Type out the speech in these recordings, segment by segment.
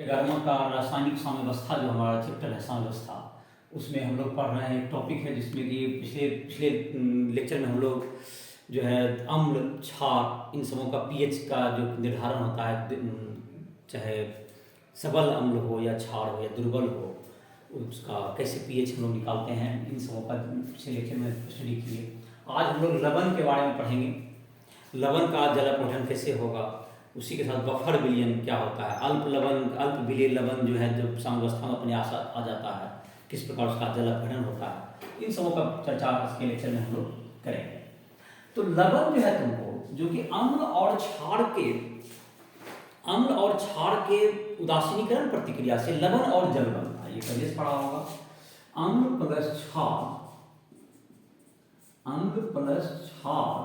11वां का रासायनिक साम्यावस्था जो हमारा चैप्टर है साम्यावस्था, उसमें हम लोग पढ़ रहे हैं। एक टॉपिक है जिसमें कि पिछले पिछले लेक्चर में हम लोग जो है अम्ल, क्षार, इन सबों का पीएच का जो निर्धारण होता है, चाहे सबल अम्ल हो या क्षार हो या दुर्बल हो, उसका कैसे पीएच हम लोग निकालते हैं, इन सबों का पिछले लेक्चर में स्टडी किए। आज हम लोग लवण के बारे में पढ़ेंगे। लवण का जल अपघटन कैसे होगा, उसी के साथ बफर विलयन क्या होता है, अल्प लवण, अल्प विलय लवण जो है जब साम्यावस्था में अपने आ जाता है, किस प्रकार उसका जल अपघटन होता है, इन सबों का चर्चा आज के लेक्चर में हम लोग करेंगे। तो लवण जो है तुमको, जो कि अम्ल और क्षार के उदासीनीकरण प्रतिक्रिया से लवण और जल बनता है। ये पहले से पढ़ा होगा। अम्ल प्लस क्षार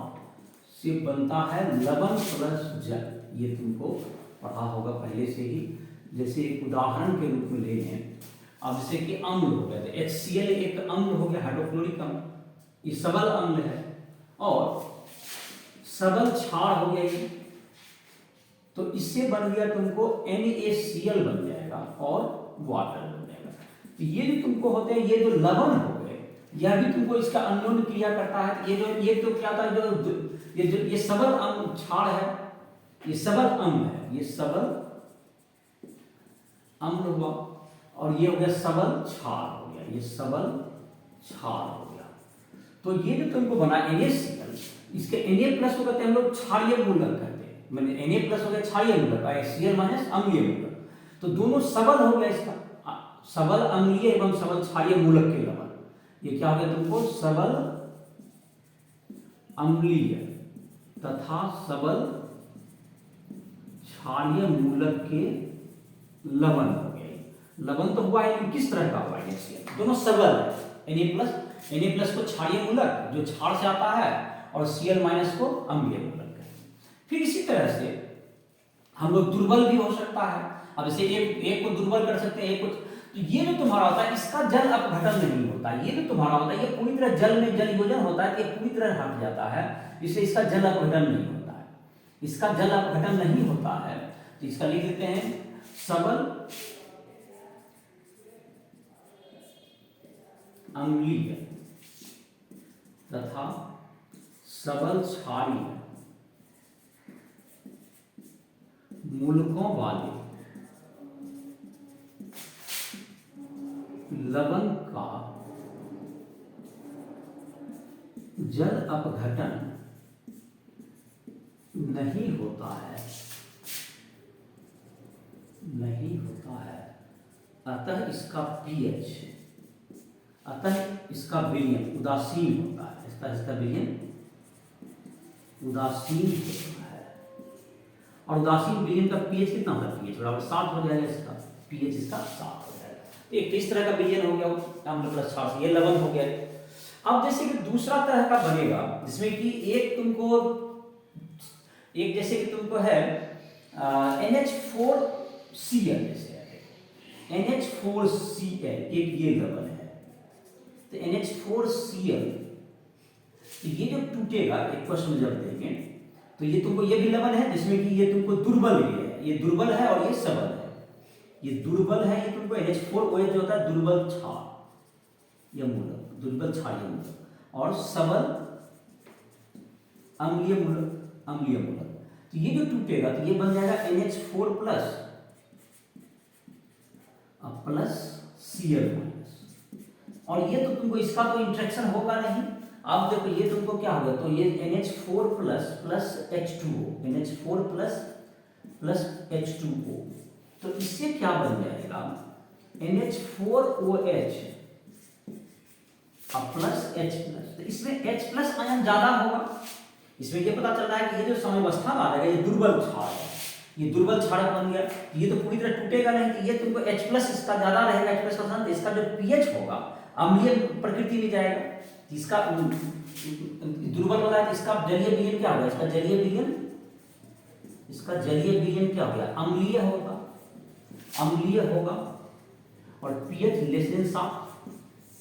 से बनता है लवण प्लस जल। ये तुमको पढ़ा होगा पहले से ही। जैसे एक उदाहरण के रूप में ले लें, अब जैसे कि अम्ल हो गया, तो HCl एक अम्ल हो गया, हाइड्रोक्लोरिक अम्ल, ये सबल अम्ल है, और सबल क्षार हो गया ये, तो इससे बन गया तुमको NaCl बन जाएगा और वाटर बन जाएगा। तो ये जो तुमको होते हैं, ये जो लवण हो गए, यह भी तुमको इसका अन्योन्य क्रिया करता है। ये तो क्या था, ये सबल अम्ल क्षार है, ये सबल अम्ल है, ये सबल अम्ल हुआ, और ये हो गया सबल क्षार हो गया, ये सबल क्षार हो गया। तो ये जो तुमको बना NaCl, इसके Na+ को कहते हैं हम लोग क्षारीय मूलक कहते हैं, मैंने Na+ हो गया क्षारीय मूलक, Cl- अम्लीय मूलक। तो दोनों सबल हो गया, इसका सबल अम्लीय एवं सबल क्षारीय मूलक के लवण। ये क्या हो गया तुमको, सबल अम्लीय तथा सबल क्षारीय मूलक के लवण हो गए। लवण तो हुआ है, किस तरह का हुआ है, दोनों सबल है। Na+ को क्षारीय मूलक जो क्षार से आता है, और Cl- को अम्लीय मूलक है। फिर इसी तरह से हम लोग दुर्बल भी हो सकता है। अब जैसे एक को दुर्बल कर सकते हैं, एक को, तो ये जो तुम्हारा होता है, इसका जल अपघटन नहीं होता। ये जो तुम्हारा होता है, ये पूरी तरह जल में जल योजन होता है, ये पूरी तरह हट जाता है, इसलिए इसका जल अपघटन नहीं होता है। इसका जल अपघटन नहीं होता है, तो इसका लिख देते हैं सबल अम्लीय तथा सबल क्षारीय मूलकों वाले लवण का जल अपघटन नहीं होता है, अतः इसका pH, अतः इसका विलयन उदासीन होता है, इसका विलयन उदासीन होता है। और उदासीन विलयन का pH कितना होता है, pH बराबर 7 हो जाएगा, इसका pH इसका 7 हो जाएगा। एक इस तरह का विलयन हो गया अम्ल प्लस क्षार से, ये लवण हो गया। अब जैसे कि दूसरा तरह का बनेगा, जिसमें कि एक जैसे कि तुमको है NH4Cl, जैसे NH4Cl एक ये लवण है, तो NH4Cl, तो ये जो टूटेगा, एक क्वेश्चन जब देंगे, तो ये तुमको ये भी लवण है, जिसमें कि ये तुमको दुर्बल भी है, ये दुर्बल है और ये सबल है। ये दुर्बल है, ये तुमको NH4OH जो होता है दुर्बल क्षार या मूलक, दुर्बल क्षारीय मूलक, और सबल अम्लीय मूलक। तो ये जो टूटेगा, तो ये बन जाएगा NH4 प्लस Cl-, और ये तो तुमको इसका तो इंटरेक्शन होगा नहीं। अब देखो ये तुमको क्या होगा, तो ये NH4 plus H2O, NH4 plus H2O, तो इससे क्या बन जाएगा, NH4OH प्लस H+। तो इसमें H+ आयन ज्यादा होगा। इसमें ये पता चल रहा है कि ये जो साम्यावस्था में आ जाएगा, ये दुर्बल क्षार है, ये दुर्बल क्षारक बन गया, ये तो पूरी तरह टूटेगा नहीं, तो ये तुमको H+ इसका ज्यादा रहेगा, H+ का साथ इसका जो pH होगा अम्लीय प्रकृति में जाएगा। इसका दुर्बल होता है, इसका जलीय विलयन क्या होगा, इसका जलीय विलयन क्या हो गया, अम्लीय होगा, और pH <7,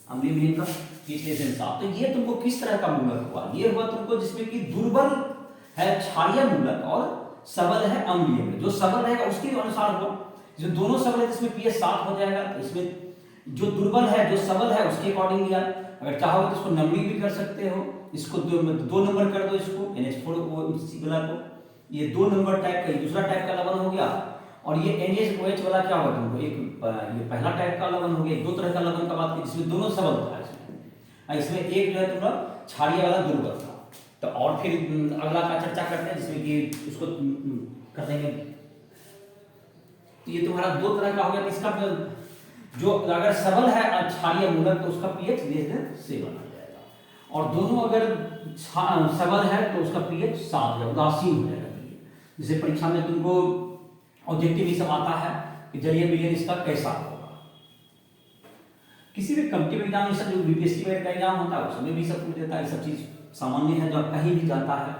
अम्लीय विलयन का pH <7। तो ये तुमको किस तरह का मूलक हुआ, ये हुआ तुमको जिसमें कि दुर्बल है क्षारीय मूलक और सबल है अम्लीय मूलक। जो सबल रहेगा उसके अनुसार हुआ, जो दोनों सबल है इसमें पीएच 7 हो जाएगा। तो इसमें जो दुर्बल है जो सबल है उसके अकॉर्डिंग लिया, अगर चाहो तो इसको नंबरिंग भी कर सकते हो, इसको 2 नंबर कर दो इसको NH4 वाला को, ये 2 नंबर टाइप का दूसरा टाइप का लवण हो गया। और ये NaOH वाला क्या होगा तुमको, एक ये पहला टाइप का लवण हो गया। 2 तरह का लवण का बात की जिसमें दोनों सबल था इसमें एक जो है तुम्हारा क्षारीय वाला दुर्बल था। तो और फिर अगला का चर्चा करते हैं जिसमें कि उसको कर देंगे। तो ये तुम्हारा 2 तरह का हो गया। इसका जो अगर सबल है क्षारीय मूलक तो उसका पीएच से बना जाएगा, और दोनों अगर सबल है तो उसका पीएच 7 या उदासीन हो जाएगा। जैसे परीक्षा में तुमको ऑब्जेक्टिव ये सब आता है कि जलीय विलयन इसका कैसा होगा। किसी भी कॉम्पिटिटिव एग्जाम में जो बीपीएससी का एग्जाम होता है उसमें भी सब पूछ देता है। ये सब चीज सामान्य है, जो कहीं भी जाता है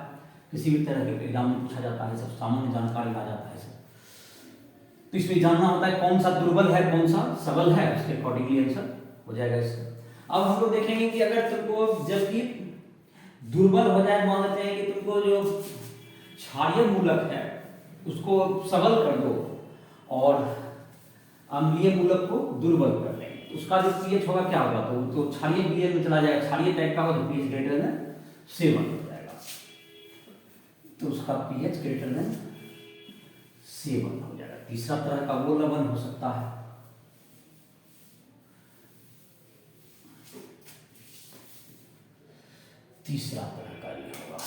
किसी भी तरह के एग्जाम में पूछा जाता है, सब सामान्य जानकारी आ जाता है सब। तो इसमें जानना होता है कौन सा दुर्बल है कौन सा सबल है, उसके अकॉर्डिंगली आंसर हो जाएगा इसका। अब हम लोग देखेंगे कि अगर तुमको जबकि दुर्बल हो जाए, मान लेते हैं कि तुमको जो क्षारीय मूलक है उसको सबल कर दो और अम्लीय मूलक को दुर्बल कर लेंगे, उसका जो पीएच होगा क्या होगा, तो क्षारीय विलयन में चला जाएगा, क्षारीय टाइप का होगा तो पीएच ग्रेटर देन 7 हो जाएगा। तो उसका पीएच ग्रेटर देन 7 हो जाएगा। तीसरा तरह का वो लवण हो सकता है तीसरा तरह का ये होगा।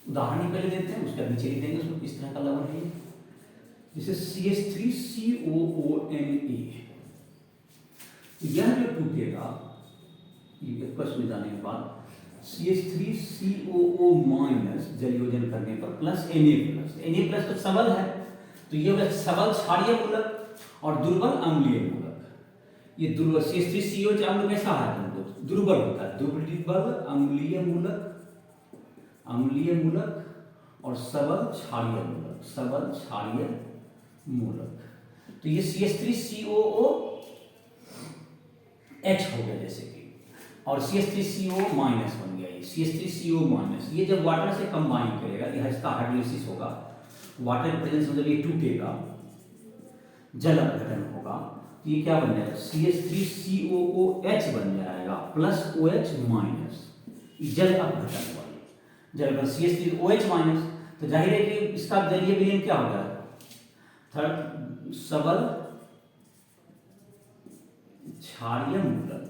उदाहरण पहले देते हैं, उसका नीचे लिख देंगे उसमें किस तरह का लवण है। जैसे CH3COONA, यह जो टूटेगा ये प्लस में जाने के बाद CH3COO माइनस जलयोजन करने पर प्लस Na प्लस तो सबल है, तो ये होगा सबल क्षारीय मूलक और दुर्बल अम्लीय मूलक। ये दुर्बल CH3CO अम्ल कैसा है तुमको, दुर्बल होता है, दुर्बल अम्लीय मूलक और सबल क्षारीय मूलक, सबल क्षारीय मूलक। तो ये CH3COOH हो गया जैसे कि, और CH3CO माइनस बन गया। ये CH3CO माइनस ये जब वाटर से कंबाइन करेगा, यह इसका हाइड्रोलिसिस होगा, वाटर प्रेजेंस में जब ये टूटेगा जल अपघटन होगा, तो ये क्या बन जाएगा CH3COOH बन जाएगा प्लस OH माइनस, जल अपघटन वाली जल CH3OH माइनस। तो जाहिर है कि इसका जलीय विलयन क्या होगा, थर्ड सबल क्षारीय मूलक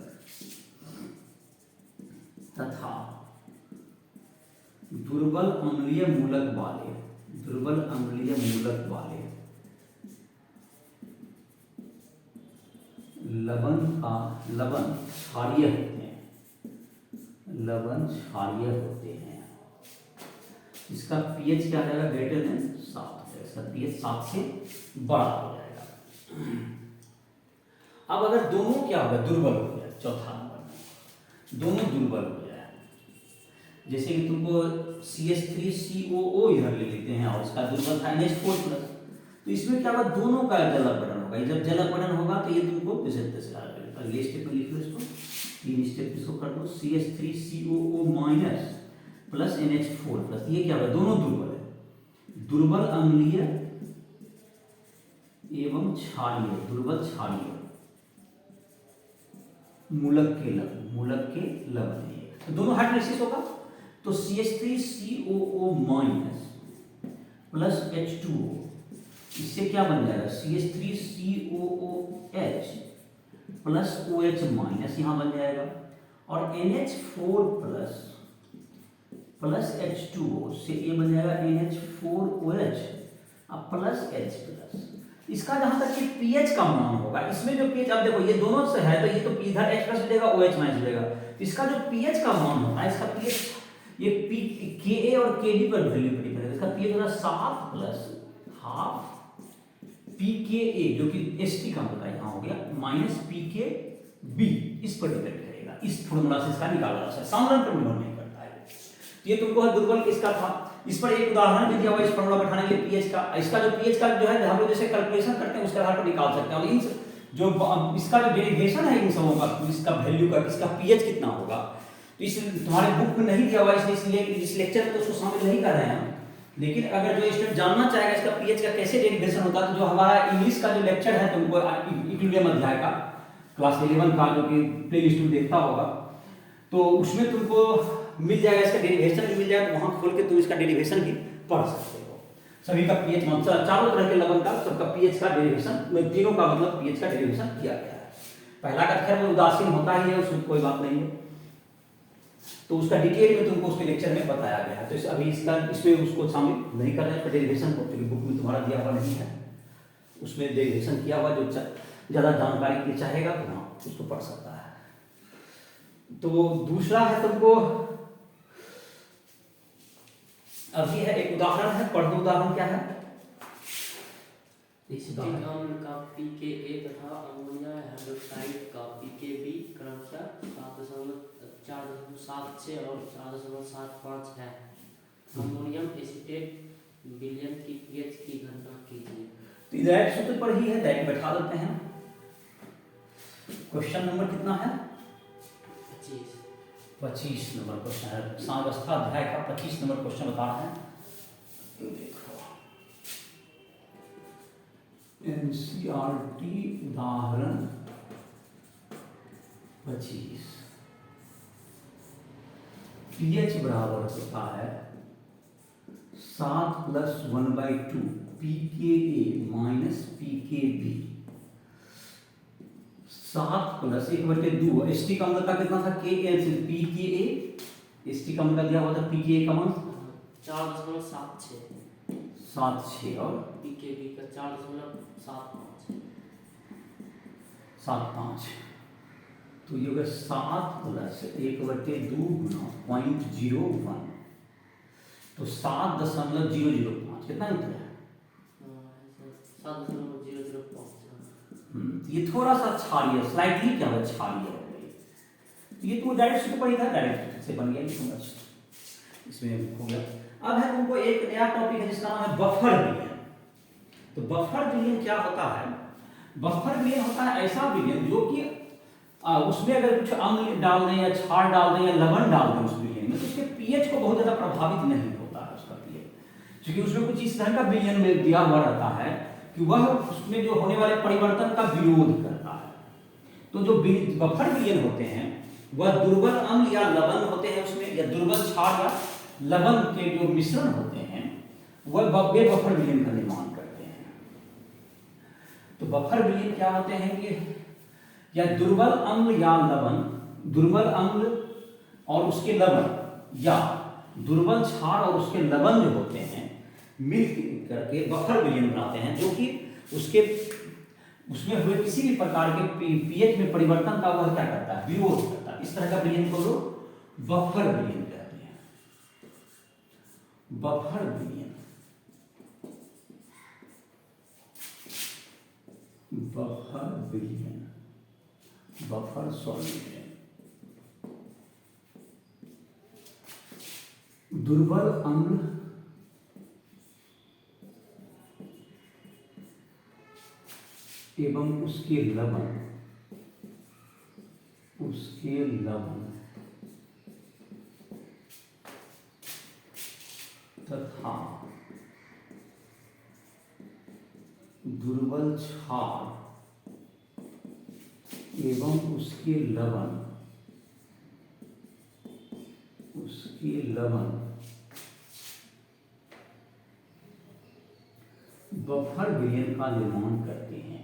तथा दुर्बल अम्लीय मूलक वाले लवण क्षारीय होते हैं। इसका पीएच क्या जाएगा, ग्रेटर देन 7 हो जाएगा, इसका पीएच 7 से बड़ा हो जाएगा। अब अगर दोनों क्या होगा, दुर्बल हो जाए, चौथा नंबर दोनों दुर्बल हो जाए, जैसे कि तुमको CH3COO इधर ले लेते हैं और इसका दुर्बल था NH4+, तो इसमें क्या होगा, दोनों का जल अपघटन होगा। जब जल अपघटन होगा तो ये तुमको अगले स्टेप में लिख लो, इसको 3 स्टेप इसको कर दो, CH3COO माइनस प्लस NH4+, ये क्या होगा, दोनों दुर्बल है, दुर्बल अम्लीय एवं क्षारीय, दुर्बल क्षारीय मूलक के लवण है, तो दोनों हाइड्रोलिसिस होगा। तो CH3COO माइनस प्लस H2O, इससे क्या बन जाएगा CH3COOH प्लस OH माइनस यहां बन जाएगा, और NH4+ प्लस H2O से ये बन जाएगा NH4OH प्लस H+। इसका जहां तक कि पीएच का मान होगा, इसमें जो पीएच, अब देखो ये दोनों से है तो ये तो इधर H+ हो जाएगा, OH माइनस हो जाएगा। इसका जो पीएच का मान होता है, इसका पीएच ये Ka और Kb पर वैल्यू डिपेंड करेगा। इसका पीएच होगा 7 प्लस हाफ pKa, जो कि St का होता है, यहाँ हो गया माइनस pKb, इस पर डिपेंड करेगा। इस फॉर्मूला से इसका निकाला जा सकता है, साधारण पर निर्भर नहीं करता है। ये तुमको दुर्बल किसका था, इस पर एक उदाहरण भी दिया हुआ, इस फॉर्मूला बैठाने के लिए पीएच का। इसका जो पीएच का जो है हम लोग जैसे कैलकुलेशन करते हैं उसके आधार पर निकाल सकते हैं। और इन जो इसका जो डेरिवेशन है इन सबों का, इसका वैल्यू का, इसका पीएच कितना होगा, तो इस तुम्हारे बुक में नहीं दिया हुआ, इसलिए इस लेक्चर में तो उसको शामिल नहीं कर रहे हैं। लेकिन अगर जो स्टूडेंट जानना चाहेगा इसका पीएच का कैसे डेरिवेशन होता है, तो जो हमारा इंग्लिश का जो लेक्चर है तुमको इक्विलिब्रियम अध्याय का क्लास 11 का जो कि प्ले लिस्ट में देखता होगा, तो उसमें तुमको मिल जाएगा, इसका डेरिवेशन भी मिल जाएगा, तो वहाँ खोल के तुम इसका डेरिवेशन भी पढ़ सकते हो। सभी का पीएच चारों तरह के लवण का सबका पीएच का डेरिवेशन, तीनों का मतलब पीएच का डेरिवेशन किया गया है। पहला का खैर वो उदासीन होता ही है, उसमें कोई बात नहीं है, तो उसका डिटेल में तुमको उसके लेक्चर में बताया गया है। तो अभी इसमें उसको शामिल नहीं कर रहे हैं डेरिवेशन को, क्योंकि बुक में तुम्हारा दिया हुआ नहीं है, उसमें डेरिवेशन किया हुआ, जो ज़्यादा जानकारी के लिए चाहेगा तो हाँ उसको पढ़ सकता है। तो दूसरा है तुमको अभी है एक उदाहरण है, पढ़ दो। उदाहरण क्या है? एसिटिक अम्ल का pKa तथा अमोनिया हाइड्रोक्साइड का pKb क्रमशः 4.76 और 4.75 है। अमोनियम एसीटेट विलयन की पीएच की गणना कीजिए। तो इधर सूत्र पर ही है, डायरेक्ट बैठा देते हैं। क्वेश्चन नंबर कितना है? 25 नंबर क्वेश्चन है, साम्यावस्था अध्याय का 25 नंबर क्वेश्चन बता रहे हैं। देखो एनसीईआरटी उदाहरण 25, पीएच बराबर होता है 7 + 1/2 pKa माइनस pKb। 7 + 1/2 एसिटिक अम्ल का कितना था? pKa, एसिटिक अम्ल का दिया हुआ था pKa का मान 4.76 और pKb का 4.75 75। तो ये होगा 7 + 1/2 गुना 0.01, तो 7.005 कितना होता है? 7.005। ये थोड़ा सा क्षारीय, स्लाइटली क्या है, क्षारीय हो गई। तो ये तो डायरेक्ट सूत्र पर ही था, डायरेक्ट से बन गया, इसमें हो गया। अब है तुमको एक नया टॉपिक है जिसका नाम है बफर विलयन। तो बफर विलयन क्या होता है? बफर विलयन होता है ऐसा विलयन जो कि उसमें अगर कुछ अम्ल डाल दें या क्षार डाल दें या लवण डाल दें उस विलयन में, तो उसके पीएच को बहुत ज़्यादा प्रभावित नहीं होता है उसका पीएच, क्योंकि उसमें कुछ इस तरह का विलयन में दिया हुआ रहता है कि वह उसमें जो होने वाले परिवर्तन का विरोध करता है। तो जो बफर विलयन होते हैं वह दुर्बल अम्ल या लवण होते हैं उसमें, या दुर्बल क्षार या लवण के जो मिश्रण होते हैं वह बफर विलयन का निर्माण करते हैं। तो बफर विलयन क्या होते हैं कि या दुर्बल अम्ल या लवण, दुर्बल अम्ल और उसके लवण, या दुर्बल क्षार और उसके लवण जो होते हैं मिल करके बफर विलयन बनाते हैं, जो कि उसमें हुए किसी भी प्रकार के पीएच में परिवर्तन का वह क्या करता है? विरोध करता है। इस तरह का विलयन को लोग बफर विलयन कहते हैं। बफर विलयन, बफर विलयन, बफर सॉल्यूशन। दुर्बल अम्ल एवं उसके लवण तथा दुर्बल क्षार एवं उसके लवण बफर विलयन का निर्माण करते हैं।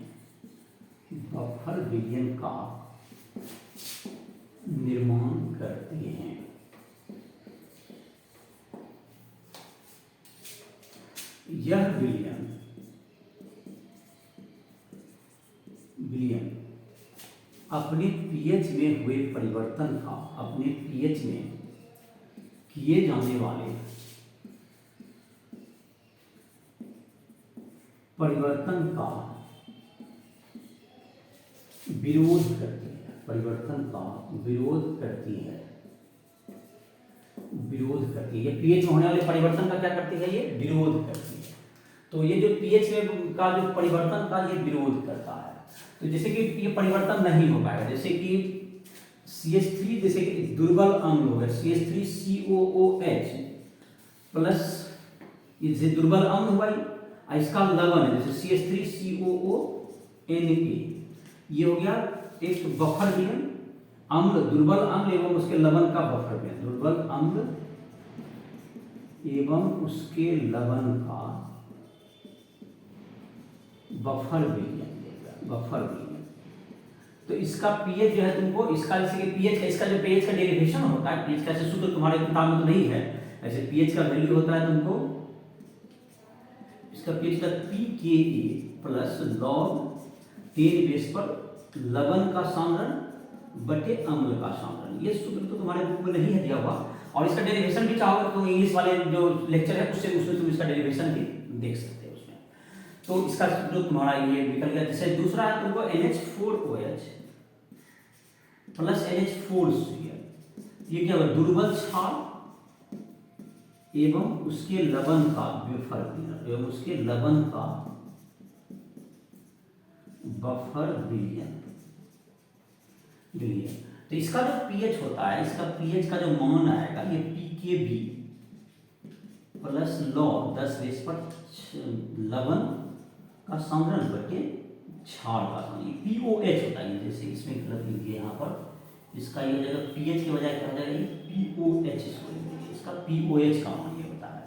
बफर विलयन का निर्माण करते हैं। यह विलयन अपने पीएच में हुए परिवर्तन का, अपने पीएच में किए जाने वाले परिवर्तन का विरोध करती है। परिवर्तन का विरोध करती है। ये पीएच में होने वाले परिवर्तन का क्या करती है? ये विरोध करती है। तो ये जो पीएच में का जो परिवर्तन का ये विरोध करता है। तो जैसे कि ये परिवर्तन नहीं हो पाएगा, जैसे कि CH3, जैसे कि दुर्बल अम्ल हो गया CH3COOH प्लस ये जैसे दुर्बल अम्ल हुआ ये, इसका लवण है जैसे CH3COONA, ये हो गया एक बफर विलयन अम्ल, दुर्बल अम्ल एवं उसके लवण का बफर विलयन, दुर्बल अम्ल एवं उसके लवण का बफर विलयन, बफर विलयन। तो इसका पीएच जो है तुमको, इसका जैसे कि पीएच का, इसका जो पीएच का डेरिवेशन होता है, पीएच का ऐसे सूत्र तुम्हारे किताब में तो नहीं है, ऐसे पीएच का वैल्यू होता है तुमको, इसका पीएच का pKa प्लस log 10 बेस पर लवण का सांद्रण बटे अम्ल का सांद्रण। ये सूत्र तो तुम्हारे बुक में नहीं है दिया हुआ, और इसका डेरिवेशन भी चाहोगे तो इंग्लिश वाले जो लेक्चर है उसमें तुम इसका डेरिवेशन भी देख सकते हो उसमें। तो इसका जो तुम्हारा ये निकल गया। जैसे दूसरा है तुमको NH4OH प्लस NH4Cl, ये क्या होगा, दुर्बल क्षार एवं उसके लवण का बफर विलयन, एवं उसके लवण का बफर विलयन। तो इसका जो पीएच होता है, इसका पीएच का जो मान आएगा ये pKb प्लस log 10 बेस पर लवण का सांद्रण बटे क्षार का सांद्रण, POH होता है। जैसे इसमें गलत लिख दिया यहाँ पर, इसका ये जगह पीएच के बजाय क्या हो जाएगा, ये POH, इसका POH का मान ये होता है।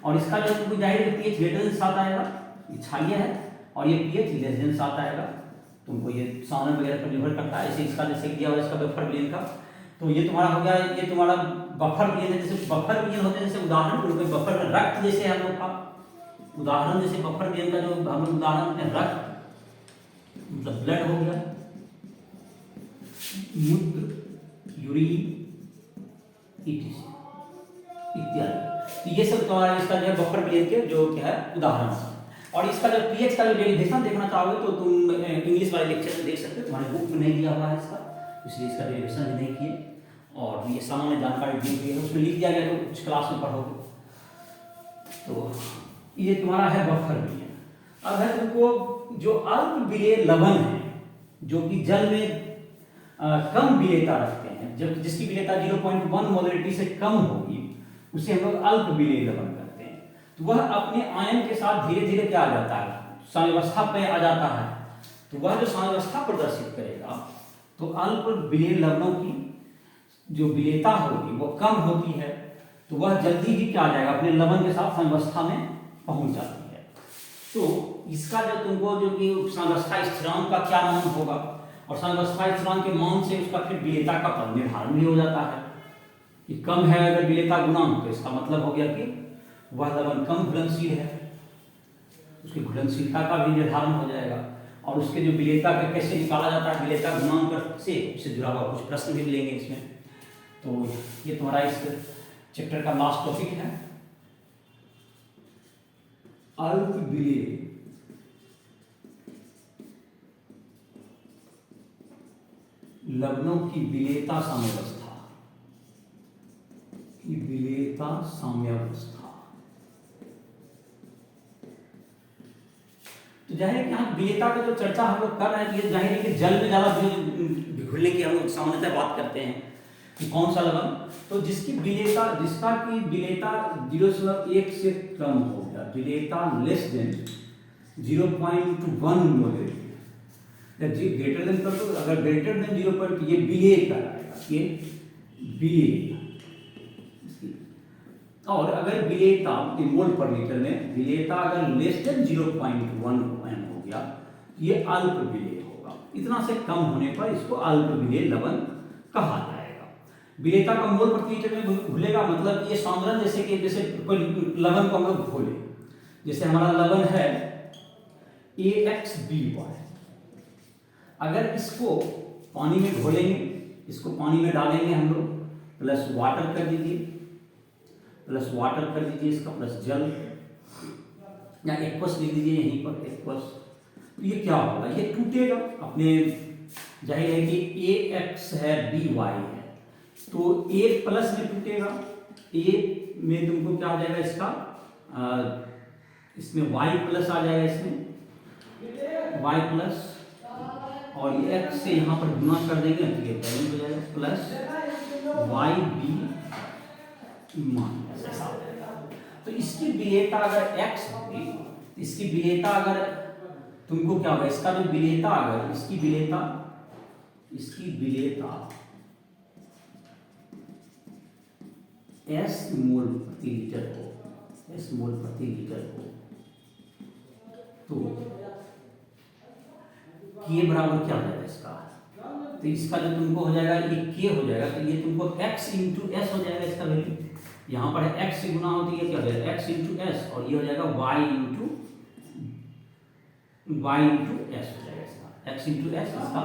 और इसका जो तुमको जाहिर पीएच ग्रेटर देन 7 आएगा, ये क्षारीय है, और ये पीएच लेस देन 7 आएगा। तुमको ये सांद्रण वगैरह पर निर्भर करता है। जैसे इसका जैसे दिया हुआ इसका बफर विलयन का, तो ये तुम्हारा हो गया, ये तुम्हारा बफर विलयन है। जैसे बफर विलयन होते हैं, जैसे उदाहरण के रूप में बफर में रक्त, जैसे हम लोग का उदाहरण, जैसे बफर विलयन का जो हम लोग उदाहरण में रक्त मतलब ब्लड हो गया, मूत्र, यूरिन इत्यादि। तो ये सब तुम्हारा इसका जो है बफर विलयन के जो क्या है उदाहरण है। और इसका जो पीएच का जो डेरिवेशन देखना चाहोगे तो तुम इंग्लिश वाले लेक्चर में देख सकते हो, तुम्हारे बुक में नहीं दिया हुआ है इसका, इसलिए इसका डेरिवेशन भी नहीं किए, और ये सामान्य जानकारी दी हुई है, उसमें लिख दिया गया तो कुछ क्लास में पढ़ोगे। तो ये तुम्हारा है बफर विलयन। अब है तुमको जो अल्प विलेय लवण है, जो कि जल में कम विलेयता रखते हैं, जब जिसकी विलेयता 0.1 मोलरिटी से कम होगी, उसे हम लोग अल्प विलेय लवण करते हैं। तो वह अपने आयन के साथ धीरे धीरे क्या आ जाता है, साम्यावस्था पे आ जाता है। तो वह जो साम्यावस्था प्रदर्शित करेगा, तो अल्प विलेय लवणों की जो विलेयता होगी वो कम होती है, तो वह जल्दी ही क्या आ जाएगा, अपने लवण के साथ साम्यावस्था में पहुंच जाती है। तो इसका जो तुमको जो कि साम्यावस्था स्थिरांक का क्या मान होगा, और साम्यावस्था स्थिरांक के मान से उसका फिर विलेयता का पद निर्धारण भी हो जाता है कि कम है अगर विलेयता गुणांक, तो इसका मतलब हो गया कि वह लवण कम घुलनशील है, उसकी घुलनशीलता का भी निर्धारण हो जाएगा। और उसके जो विलेयता का कैसे निकाला जाता है विलेयता गुणांक से, उससे जुड़ा हुआ कुछ प्रश्न भी लेंगे इसमें। तो ये तुम्हारा इस चैप्टर का लास्ट टॉपिक है, अल्प विलेय लवणों की विलेयता साम्यावस्था, की विलेयता साम्यावस्था। तो जाहिर है कि हम विलेयता की जो चर्चा हम लोग कर रहे हैं, ये जाहिर है कि जल में ज्यादा घुलने की हम लोग सामान्यतः बात करते हैं कि कौन सा लवण, तो जिसकी विलेयता, जिसका की विलेयता 0.1 से कम हो गया, विलेयता less than 0.1 molarity, greater than कर दो, अगर ग्रेटर देन 0. ये विलेय कहलाएगा, ये विलेय। और अगर विलेयता मोल पर लीटर में विलेयता अगर लेस देन 0.1 हो गया, ये अल्प विलेय होगा। इतना से कम होने पर इसको अल्प विलेय लवण कहा जाएगा। विलेयता का मोल प्रति लीटर में घुलेगा, मतलब ये सांद्रण, जैसे कि जैसे कोई लवण को हम लोग घोले, जैसे हमारा लवण है AXBY, अगर इसको पानी में घोलेंगे, इसको पानी में डालेंगे हम लोग, प्लस वाटर कर दीजिए, प्लस वाटर कर दीजिए इसका, प्लस जल, या एक्वस लिख दीजिए यहीं पर, एक्वस। तो ये क्या होगा, ये टूटेगा अपने, जाहिर है कि AX है BY है, तो A प्लस में टूटेगा, A में तुमको क्या हो जाएगा इसका, इसमें Y प्लस आ जाएगा, इसमें Y प्लस, और ये X से यहाँ पर गुना कर देंगे तो ये बैलेंस हो जाएगा, प्लस YB मान ऐसा हो जाएगा। तो इसकी विलेयता अगर x होगी, इसकी विलेयता अगर तुमको क्या होगा, इसका जो विलेयता अगर इसकी विलेयता S मोल प्रति लीटर हो, S मोल प्रति लीटर हो, तो K बराबर क्या हो जाएगा इसका, तो इसका जो तुमको हो जाएगा ये K हो जाएगा, तो ये तुमको x इंटू एस हो जाएगा इसका वैल्यू। यहाँ पर x से गुना होती है क्या हो जाएगा x इंटू एस, और ये हो जाएगा y इंटू एस हो जाएगा इसका, x इंटू एस इसका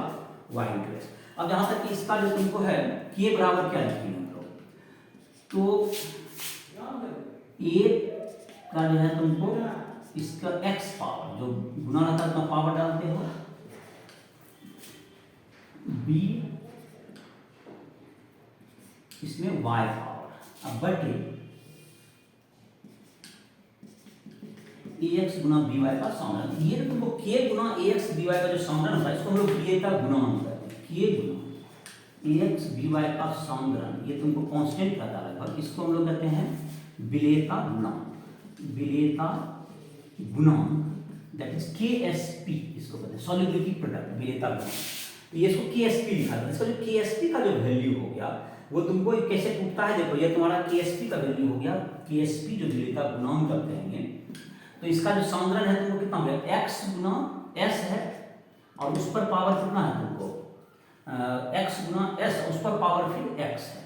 y इंटू एस। अब जहाँ तक कि इसका जो तुमको है K बराबर क्या लिखेंगे हम लोग, तो A का जो है तुमको इसका x पावर जो गुना रहता है तो पावर डालते हो, B इसमें y पावर, अब बटे ax गुना by का समीकरण। ये तुमको k गुना ax by का जो समीकरण होता है इसको हम लोग विलेयता गुणन कहते हैं, k गुना ax by का समीकरण, ये तुमको कांस्टेंट रहता है लगभग, इसको हम लोग कहते हैं विलेयता गुणन, दैट इज KSP, इसको कहते हैं सॉल्युबिलिटी प्रोडक्ट, विलेयता गुणन। तो ये इसको KSP लिखा था, इसका जो KSP का जो वैल्यू हो गया वो तुमको कैसे टूटता है, देखो ये तुम्हारा KSP का वैल्यू हो गया, KSP जो विलेयता गुणन करते हैं, तो इसका जो समीकरण है तुमको कितना हो गया, x गुना s है और उस पर पावर कितना है तुमको x गुना s, उस पर पावर फिर x है,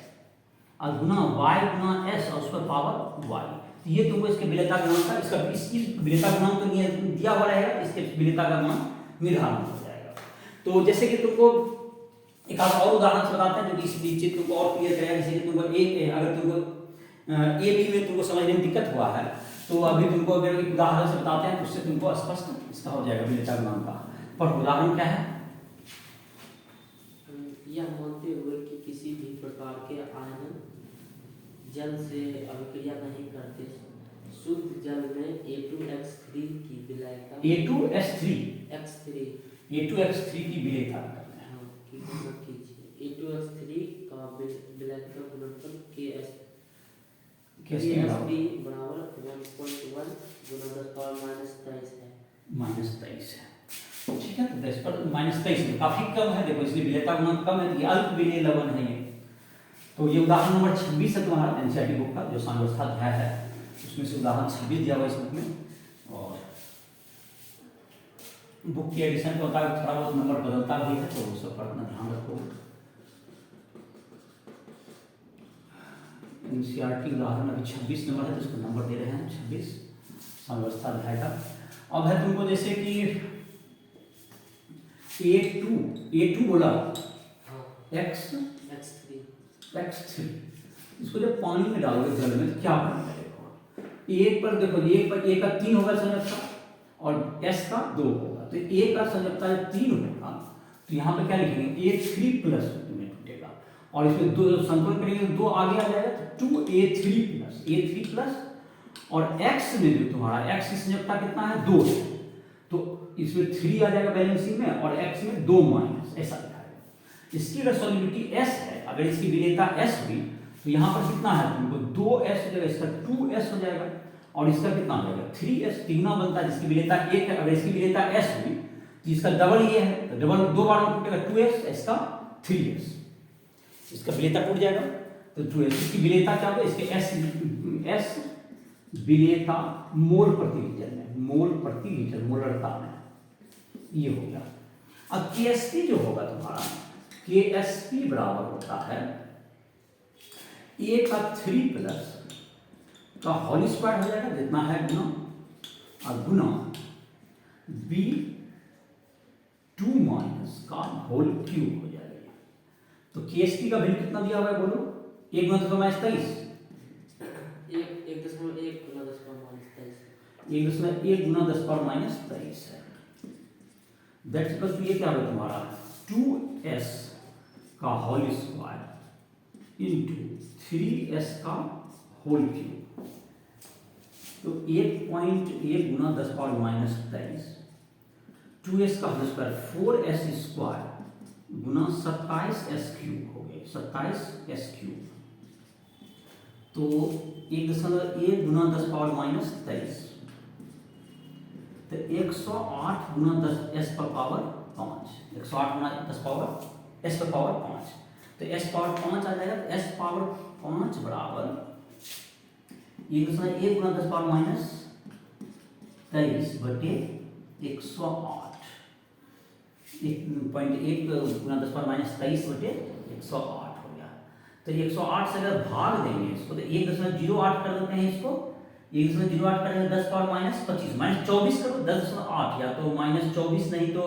और गुना y गुना s और उस पर पावर y। तो ये तुमको इसके विलेयता गुणन का, इसका इसकी विलेयता गुणन तो दिया हुआ रहेगा, इसके विलेयता का गुणन निर्धारण हो जाएगा। तो जैसे कि तुमको एक और उदाहरण से बताते हैं जो कि इस चीज तुमको और क्लियर करेगा। जैसे कि तुमको अगर तुमको ए बी में तुमको समझने में दिक्कत हुआ है तो अभी तुमको अगर एक उदाहरण से बताते हैं तो उससे तुमको स्पष्ट इसका हो जाएगा विलेयता गुणन का। पर उदाहरण क्या है, यह मानते हुए कि किसी भी प्रकार के आयन जल से अभिक्रिया नहीं करते, शुद्ध जल में A2X3 की विलेयता A2X3 की विलेयता करते हैं। हाँ, की गणना कीजिए। A2X3 का विलेयता गुणनफल KSP बराबर 1.1 गुना 10 पावर -23 है। -23 है, ठीक है। तो 10 पर -23 काफी कम है, देखो इसलिए विलेयता गुणन कम है, तो ये अल्प विलेय लवण है ये। तो ये उदाहरण नंबर 26 है तुम्हारा एनसीईआरटी बुक का जो साम्यवस्था अध्याय है, उसमें से उदाहरण 26 दिया हुआ इस बुक में। और बुक की एडिशन तो होता है थोड़ा बहुत नंबर बदलता भी है, तो उस पर अपना ध्यान रखो। एनसीईआरटी उदाहरण अभी 26 नंबर है, तो इसको नंबर दे रहे हैं 26 साम्यवस्था अध्याय का। अब है तुमको जैसे कि A2 बोला x3, इसको जब पानी में डालोगे जल में तो क्या बनेगा, देखो एक पर देखो A का 3 होगा संयोजकता और S का 2 होगा, तो A का संयोजकता जब 3 होगा तो यहाँ पे क्या लिखेंगे A3 प्लस में टूटेगा, और इसमें 2 संतुलन करेंगे तो 2 आगे आ जाएगा तो 2A3 प्लस और x में जो तुम्हारा x की संयोजकता कितना है 2 है, तो इसमें 3 आ जाएगा बैलेंसिंग में और x में 2 माइनस, ऐसा लिखा है। इसकी अगर सॉल्युबिलिटी S है, अगर इसकी विलेयता S हुई तो यहाँ पर कितना है तुमको 2S हो जाएगा, इसका 2S हो जाएगा और इसका कितना हो जाएगा 3S, तीगुना बनता है, जिसकी विलेयता 1 है, अगर इसकी विलेयता S हुई तो इसका डबल ये है, तो डबल 2 बार में टूटेगा 2S, इसका 3S, इसका विलेयता टूट जाएगा तो 2S। इसकी विलेयता क्या होगा, इसके S विलेयता मोल प्रति लीटर में, मोल प्रति लीटर मोलरता में ये हो गया। अब KSP जो होगा तुम्हारा, KSP बराबर होता है A का 3 प्लस का होल स्क्वायर हो जाएगा जितना है गुना, और गुना B2 माइनस का होल क्यूब हो जाएगा। तो KSP का वैल्यू कितना दिया हुआ है बोलो, 1 गुना 10 पावर -23, 1.1 गुना 10 पावर -23 है। दैट्स इक्वल टू ये क्या होगा तुम्हारा 2S का होल स्क्वायर इंटू 3S का होल क्यूब, तो 1.1 गुना 10 पावर -23, 2S का होल स्क्वायर 4S स्क्वायर गुना 27S क्यूब हो गए, 27S क्यूब। तो 1.1 गुना 10 पावर माइनस 23, तो 108 गुना 10 एस पर पावर 5, 108 गुना 10 पावर एस पर पावर 5, तो एस पावर 5 आ जाएगा। एस पावर 5 बराबर 1.1 गुना 10 पावर माइनस 23 बटे 108, 1.1 गुना 10 पावर माइनस 23 बटे 108 हो गया। तो 108 से अगर भाग देंगे इसको तो 1.08 कर देते हैं इसको, 1.08 करेंगे 10 पावर माइनस 25, माइनस 24 करो 10.8, या तो माइनस 24 नहीं तो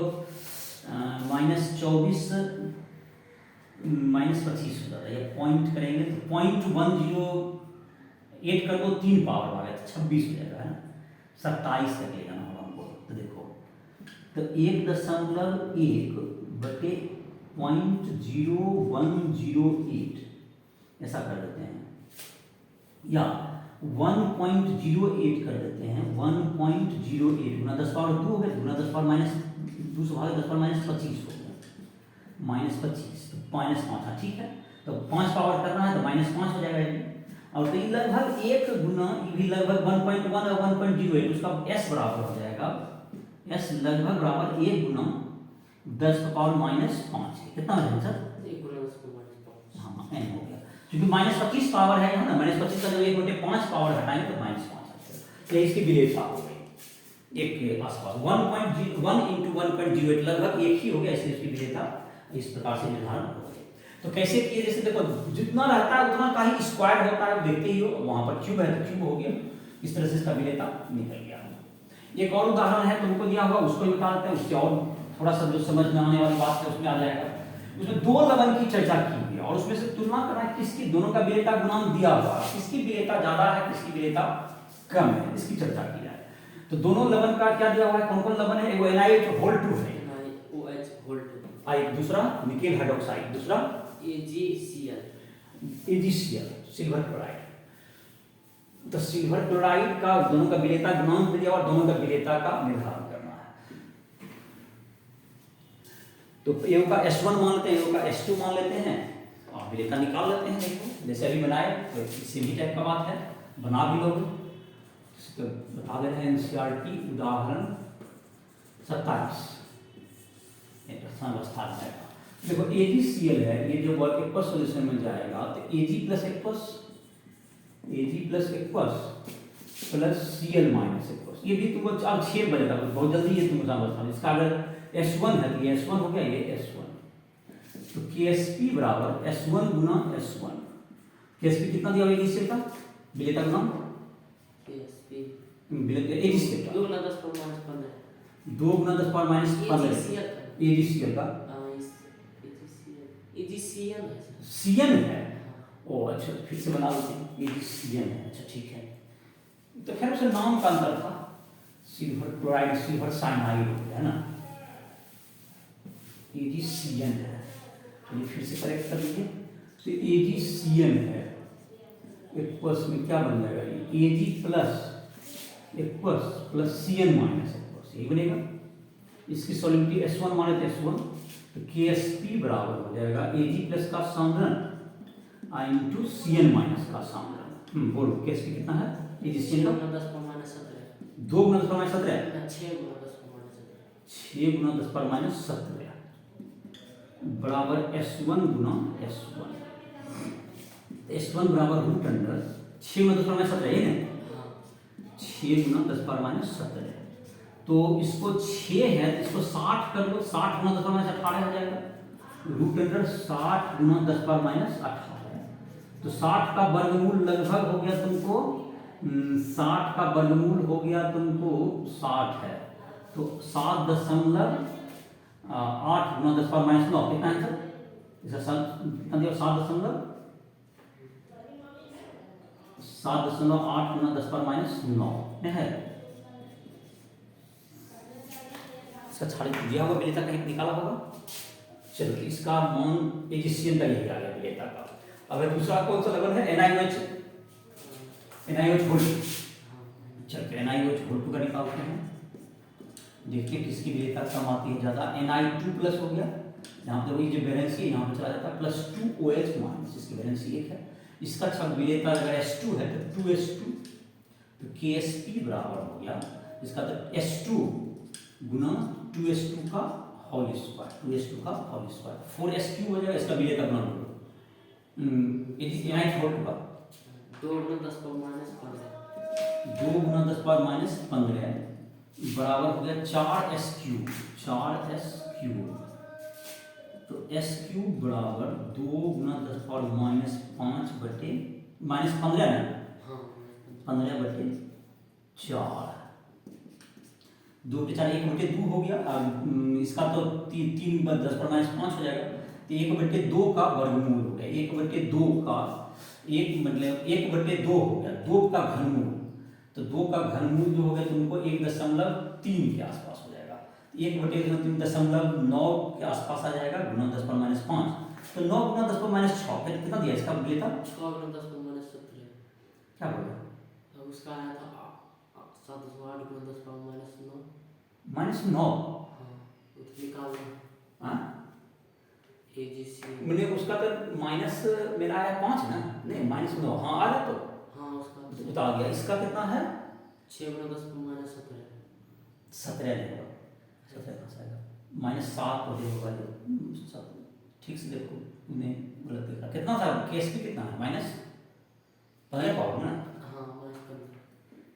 माइनस 24 माइनस 25 हो जाता है, या पॉइंट करेंगे तो 0.108 कर दो 3 पावर आ गया तो 26 हो जाएगा, है ना, 27 तक लेगा ना हमको। तो देखो तो 1.1 बटे 0.0108 ऐसा कर देते हैं, या 1.08 कर देते हैं, 1.08 गुना 10 पावर 2 हो गया, गुना 10 पावर माइनस 2 से भाग 10 पावर माइनस 25 हो गया, माइनस 25 तो माइनस 5, ठीक है, तो 5 पावर करना है तो माइनस 5 हो जाएगा ये। और तो ये लगभग 1 गुना, ये भी लगभग 1.1 और 1.08, उसका एस बराबर हो जाएगा, एस लगभग बराबर 1 गुना 10 पावर माइनस 5 है। कितना हो जाएगा सर? 1 गुना 10 पावर माइनस 5, हाँ एन हो गया, क्योंकि माइनस 25 पावर है ना, माइनस 25 का जब 1/5 पावर हटाएंगे तो माइनस 5 आ जाएगा। तो इसकी विलेयता हो गई एक के आसपास 1.1 into 1.08 लगभग एक ही हो गया, इसलिए इसकी विलेयता इस प्रकार से निर्धारण हो गई। तो कैसे किए, जैसे देखो जितना रहता है उतना का ही स्क्वायर होता है, देखते ही हो, वहां पर क्यूब है तो क्यूब हो गया, इस तरह से इसका विलेयता निकल गया। एक और उदाहरण है तुमको दिया होगा, उसको निकालते हैं, उससे और थोड़ा सा जो समझ में आने वाली बात है उसमें आ जाएगा। उसमें 2 लवण की चर्चा की हुई है और उसमें से तुलना करना है किसकी, दोनों का विलेयता गुणांक दिया हुआ है, किसकी विलेयता ज्यादा है किसकी विलेयता कम है, इसकी चर्चा की जाए। तो दोनों लवण का क्या दिया हुआ है, कौन कौन लवण है, वो NiH Whole 2 है, NiOH Whole 2, दूसरा निकेल हाइड्रोक्साइड, दूसरा AgCl, सिल्वर क्लोराइड। तो सिल्वर क्लोराइड का दोनों का विलेयता गुणांक दिया और दोनों का विलेयता का निर्धारण करना है। तो एओ का S1 मान लेते हैं, एओ का S2 मान लेते हैं और विलेयता निकाल लेते हैं। देखो जैसे अभी बनाए तो इसी भी टाइप का बात है, बना भी लोगे तो बता दे रहे हैं NCERT उदाहरण 27 अवस्था जाएगा। देखो AgCl है, ये जो एक्वस सॉल्यूशन में जाएगा तो Ag plus aqueous plus Cl minus aqueous, ये भी तुमको अब 6 बजेगा, बहुत जल्दी ये तुमको समझना। इसका अगर S1 है तो ये S1 हो गया, ये S1, तो KSP बराबर S1 गुना S1, KSP कितना दिया हुआ AgCl का विलेयता गुणांक, KSP AgCl का 2 गुना 10 पावर माइनस 15, 2 गुना 10 पावर माइनस 15 AgCl का AgCl है, Cn है, ओ अच्छा फिर से बना लेते हैं, AgCn है, अच्छा ठीक है। तो खैर उसे नाम का अंतर था, सिल्वर क्लोराइड सिल्वर साइनाइड हो गया ना, AgCn है, तो ये फिर से करेक्ट कर लीजिए। तो AgCn है, एक्वस में क्या बन जाएगा, ये Ag plus aqueous plus Cn minus aqueous, यही बनेगा। इसकी सॉल्युबिलिटी S1 माने तो S1, तो KSP बराबर हो जाएगा Ag प्लस का सांद्रण इंटू Cn माइनस का सांद्रण। बोलो KSP कितना है, AgCl का 2 गुना 10 पावर माइनस 17, 2 गुना 10 पावर माइनस 17, 6 गुना 10 पावर माइनस 17, 6 गुना 10 पावर माइनस 17 बराबर S1 गुना S1, S1 बराबर रूट अंडर 6 गुना 10 पावर माइनस 17 है ना, 6 गुना 10 पावर माइनस 17, तो इसको 6 है तो इसको 60 कर लो, 60 गुना 10 पावर माइनस 18 हो जाएगा, रूट अंडर 60 गुना 10 पावर माइनस 18, तो 60 का वर्गमूल लगभग हो गया तुमको 60 का वर्गमूल हो गया तुमको 60 है, तो 7.8 गुना 10 पावर माइनस 9 कितना आंसर, इसका कितना दिया 7.8 गुना 10 पावर माइनस 9 है। इसका छाड़ दिया होगा विलेयता कहीं निकाला होगा, चलो इसका मान AgCl का यही आ गया विलेयता का। अब दूसरा कौन सा लवण है, NiOH Whole 2, चलते NiOH Whole 2 का निकालते हैं, देखिए किसकी विलेयता कम आती है ज्यादा, Ni2 प्लस हो गया, यहाँ पर वही जो वैलेंसी है यहाँ पर चला जाता है, प्लस 2OH माइनस, इसकी वैलेंसी 1 है, इसका छक विलेयता अगर S2 है तो 2S2, तो KSP बराबर हो गया इसका तो S2 गुना 2S2 का होल स्क्वायर, 2S2 का होल स्क्वायर, 4S क्यूब हो जाएगा। इसका विलेयता गुना लो, यहाँ छोड़ दूंगा 2 गुना 10 पावर माइनस 15, 2 गुना 10 पावर माइनस 15 बराबर हो गया 4S क्यूब, 4S क्यूब। तो S क्यूब बराबर 2 गुना 10 पावर माइनस 5 बटे माइनस 15 ना, हाँ 15 बटे 4, 2 बटे 4 1 बटे 2 हो गया। अब इसका तो 3 10 पावर माइनस 5 हो जाएगा, तो 1 बटे 2 का वर्गमूल हो गया, 1 बटे 2 का 1 मतलब 1 बटे 2 हो गया, 2 का घनमूल, तो 2 का घनमूल जो हो गया तुमको 1.3 के आसपास हो जाएगा, 1 बटे 3.9 के आसपास आ जाएगा गुना 10 पावर माइनस 5, तो 9 गुना 10 पावर माइनस 6 फिर कितना दिया इसका विलेयता 6 गुना 10 पावर माइनस 17, क्या बोला, अब उसका आया था 7 गुना 10 पावर माइनस 9, -9। हाँ तो निकालना हाँ AGC, मैंने उसका तो माइनस मेरा आया 5 ना, नहीं -9, हाँ आ रहा तो हाँ उसका बता गया। इसका कितना है 6 गुना 10 पावर माइनस 17, 17 नहीं होगा, 17 कहाँ से आएगा, -7 हो होगा ये, ठीक से देखो मैंने गलत देखा, कितना था KSP कितना है -15 पावर ना, हाँ माइनस 15,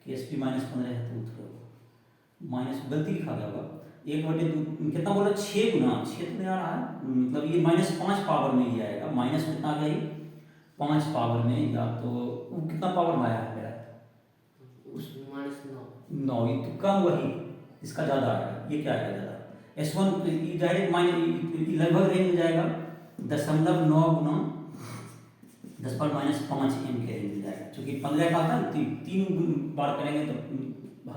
KSP -15 है तो उत्तर माइनस गलती लिखा गया होगा, 1 बटे 2 कितना बोला 6 गुना 6 तो नहीं आ रहा है, मतलब ये -5 पावर में ही आएगा, माइनस कितना आ गया ये 5 पावर में, या तो कितना पावर में आया है मेरा उस माइनस 9, ये तो कम वही, इसका ज़्यादा आएगा, ये क्या आएगा ज़्यादा, S1 डायरेक्ट माइनस लगभग रेंज में जाएगा 0.9 गुना 10 पावर माइनस 5 m के रेंज में जाएगा, क्योंकि 15 का था 3 बार करेंगे तो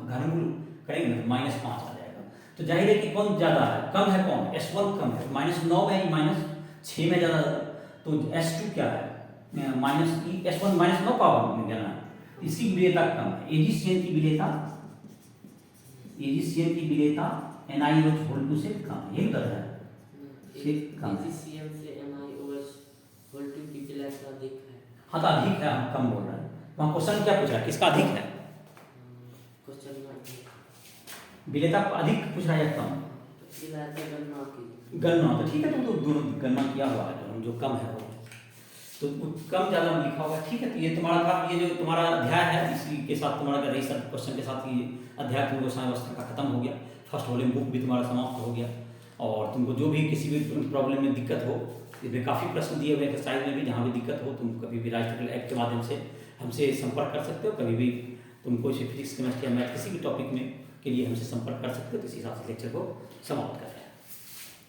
घनमूल करेंगे ना -5 आ जाएगा, तो जाहिर है कि कौन ज़्यादा है, कम है कौन, S1 कम है, -9 है -6 में ज़्यादा, तो S2 क्या है S1 -9 पावर में देना, इसकी विलेयता कम है, AgCN की विलेयता NiOH से कम है, यही बता रहा है, कम है। AgCN से NiOH की विलेयता अधिक है, हाँ तो अधिक है, हम कम बोल रहे हैं, वहाँ क्वेश्चन क्या पूछ रहा है, किसका अधिक है, क्वेश्चन में विलेयता अधिक पूछ रहा है या कम, विलेयता गणना की गणना, तो ठीक है, तो दोनों गणना किया हुआ है, जो कम है वो तो कम ज़्यादा लिखा होगा, ठीक है। तो ये तुम्हारा था, ये जो तुम्हारा अध्याय है इसी के साथ तुम्हारा रही सब क्वेश्चन के साथ ये अध्याय तुमको साइंस व्यवस्था का खत्म हो गया, फर्स्ट वॉल्यूम बुक भी तुम्हारा समाप्त हो गया, और तुमको जो भी किसी भी प्रॉब्लम में दिक्कत हो, इसमें काफ़ी प्रश्न दिए हुए एक्सरसाइज में भी, जहाँ भी दिक्कत हो तुम कभी भी राष्ट्रीय ऐप के माध्यम से हमसे संपर्क कर सकते हो, कभी भी तुमको इसे फिजिक्स केमिस्ट्री या मैथ किसी भी टॉपिक में के लिए हमसे संपर्क कर सकते हो, तो इसी हिसाब से लेक्चर को समाप्त करें।